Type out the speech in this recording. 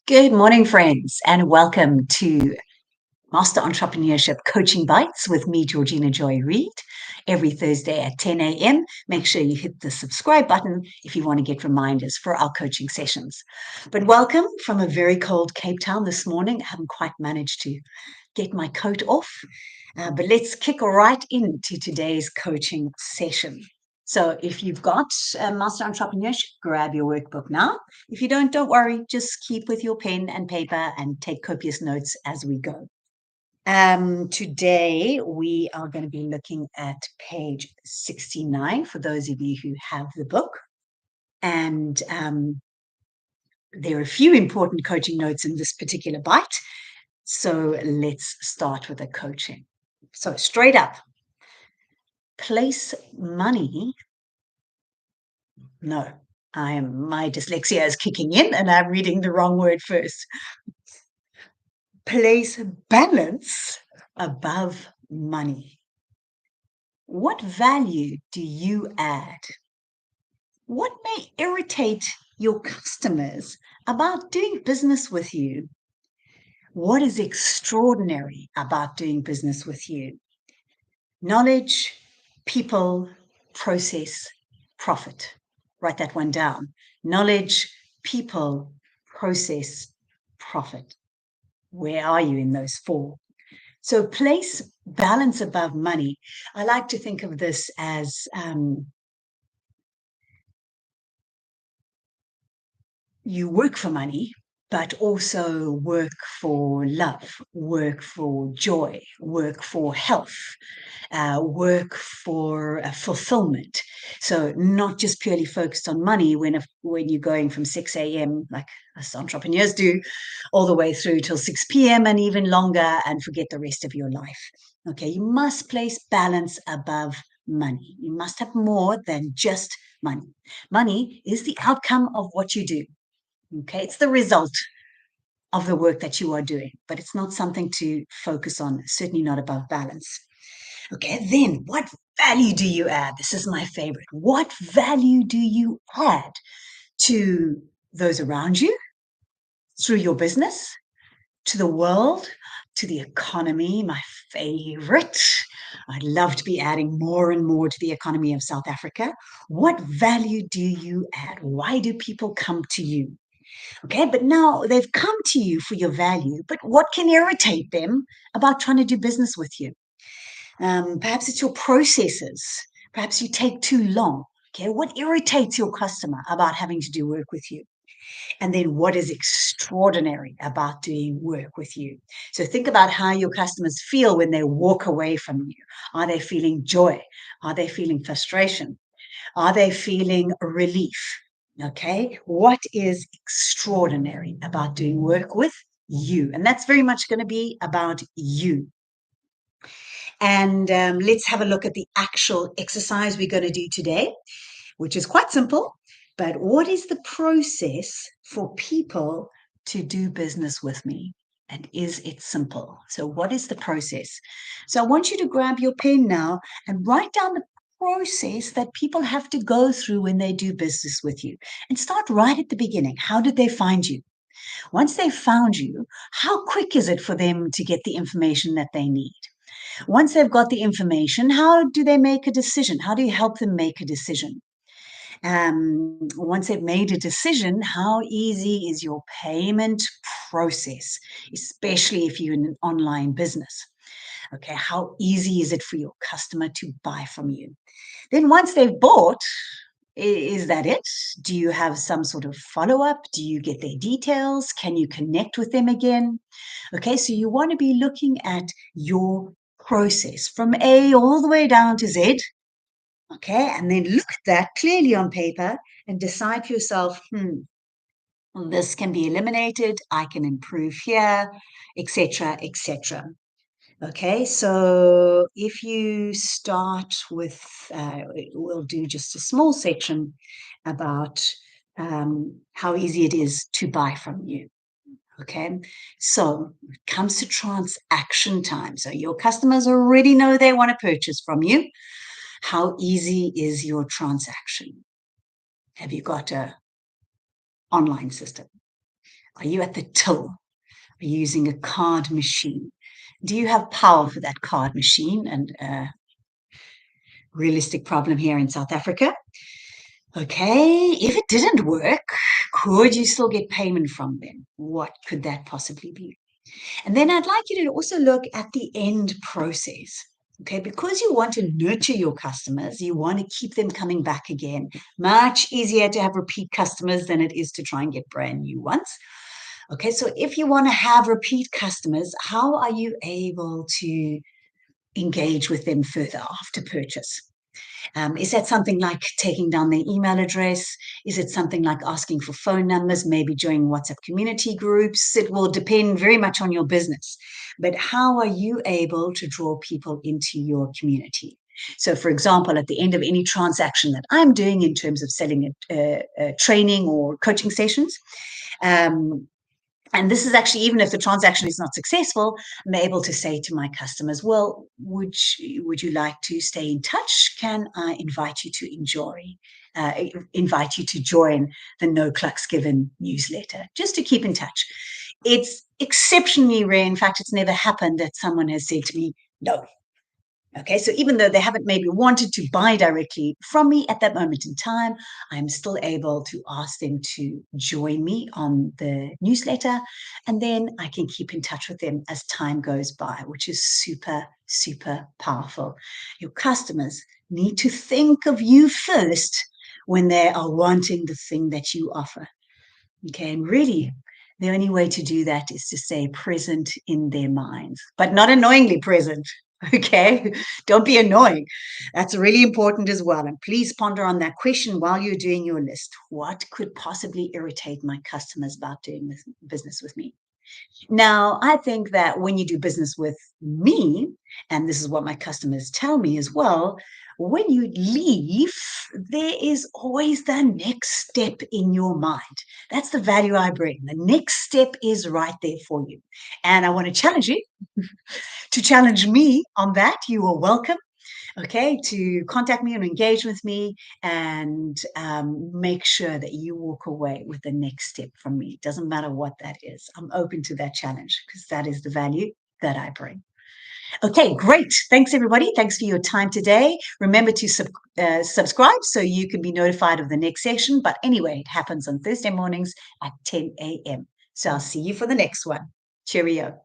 Good morning, friends, and welcome to Master Entrepreneurship Coaching Bites with me, Georgina Joy Read, every Thursday at 10 a.m. Make sure you hit the subscribe button if you want to get reminders for our coaching sessions. But welcome from a very cold Cape Town this morning. I haven't quite managed to get my coat off, but let's kick right into today's coaching session. So if you've got Master Entrepreneurship, grab your workbook now. If you don't worry, just keep with your pen and paper and take copious notes as we go. Today, we are going to be looking at page 69 for those of you who have the book. And there are a few important coaching notes in this particular bite. So let's start with the coaching. So straight up, place money. No, my dyslexia is kicking in and I'm reading the wrong word first. Place balance above money. What value do you add? What may irritate your customers about doing business with you? What is extraordinary about doing business with you? Knowledge, people, process, profit. Write that one down. Knowledge, people, process, profit. Where are you in those four? So place balance above money. I like to think of this as you work for money, but also work for love, work for joy, work for health, work for fulfillment. So not just purely focused on money when you're going from 6 a.m. like us entrepreneurs do, all the way through till 6 p.m. and even longer, and forget the rest of your life. Okay, you must place balance above money. You must have more than just money. Money is the outcome of what you do. Okay, it's the result of the work that you are doing, but it's not something to focus on, certainly not above balance. Okay, then what value do you add? This is my favorite. What value do you add to those around you through your business, to the world, to the economy? My favorite. I'd love to be adding more and more to the economy of South Africa. What value do you add? Why do people come to you? Okay, but now they've come to you for your value, but what can irritate them about trying to do business with you? Perhaps it's your processes. Perhaps you take too long. Okay, what irritates your customer about having to do work with you? And then what is extraordinary about doing work with you? So think about how your customers feel when they walk away from you. Are they feeling joy? Are they feeling frustration? Are they feeling relief? Okay, what is extraordinary about doing work with you? And that's very much going to be about you. And let's have a look at the actual exercise we're going to do today, which is quite simple. But what is the process for people to do business with me? And is it simple? So what is the process? So I want you to grab your pen now and write down the process that people have to go through when they do business with you. And start right at the beginning. How did they find you? Once they found you, how quick is it for them to get the information that they need? Once they've got the information, how do they make a decision? How do you help them make a decision? Once they've made a decision, how easy is your payment process, especially if you're in an online business? Okay, how easy is it for your customer to buy from you? Then once they've bought, is that it? Do you have some sort of follow-up? Do you get their details? Can you connect with them again? Okay, so you want to be looking at your process from A all the way down to Z. Okay, and then look at that clearly on paper and decide for yourself, this can be eliminated, I can improve here, etc., etc. Okay, so if you start with, we'll do just a small section about how easy it is to buy from you. Okay, so it comes to transaction time. So your customers already know they want to purchase from you. How easy is your transaction? Have you got an online system? Are you at the till? Are you using a card machine? Do you have power for that card machine? And realistic problem here in South Africa. Okay, if it didn't work, could you still get payment from them? What could that possibly be? And then I'd like you to also look at the end process. Okay, because you want to nurture your customers, you want to keep them coming back again. Much easier to have repeat customers than it is to try and get brand new ones. Okay, so if you want to have repeat customers, how are you able to engage with them further after purchase? Is that something like taking down their email address? Is it something like asking for phone numbers, maybe joining WhatsApp community groups? It will depend very much on your business. But how are you able to draw people into your community? So, for example, at the end of any transaction that I'm doing in terms of selling a training or coaching sessions, um, and this is actually, even if the transaction is not successful, I'm able to say to my customers, well, would you like to stay in touch? Can I invite you to invite you to join the No Clucks Given newsletter, just to keep in touch? It's exceptionally rare. In fact, it's never happened that someone has said to me, no. Okay, so even though they haven't maybe wanted to buy directly from me at that moment in time, I'm still able to ask them to join me on the newsletter, and then I can keep in touch with them as time goes by, which is super, super powerful. Your customers need to think of you first when they are wanting the thing that you offer. Okay, and really, the only way to do that is to stay present in their minds, but not annoyingly present. Okay, don't be annoying. That's really important as well. And please ponder on that question while you're doing your list. What could possibly irritate my customers about doing this business with me? Now, I think that when you do business with me, and this is what my customers tell me as well, when you leave, there is always the next step in your mind. That's the value I bring. The next step is right there for you. And I want to challenge you to challenge me on that. You are welcome. Okay, to contact me and engage with me, and make sure that you walk away with the next step from me. It doesn't matter what that is. I'm open to that challenge because that is the value that I bring. Okay, great. Thanks, everybody. Thanks for your time today. Remember to subscribe so you can be notified of the next session. But anyway, it happens on Thursday mornings at 10 a.m. So I'll see you for the next one. Cheerio.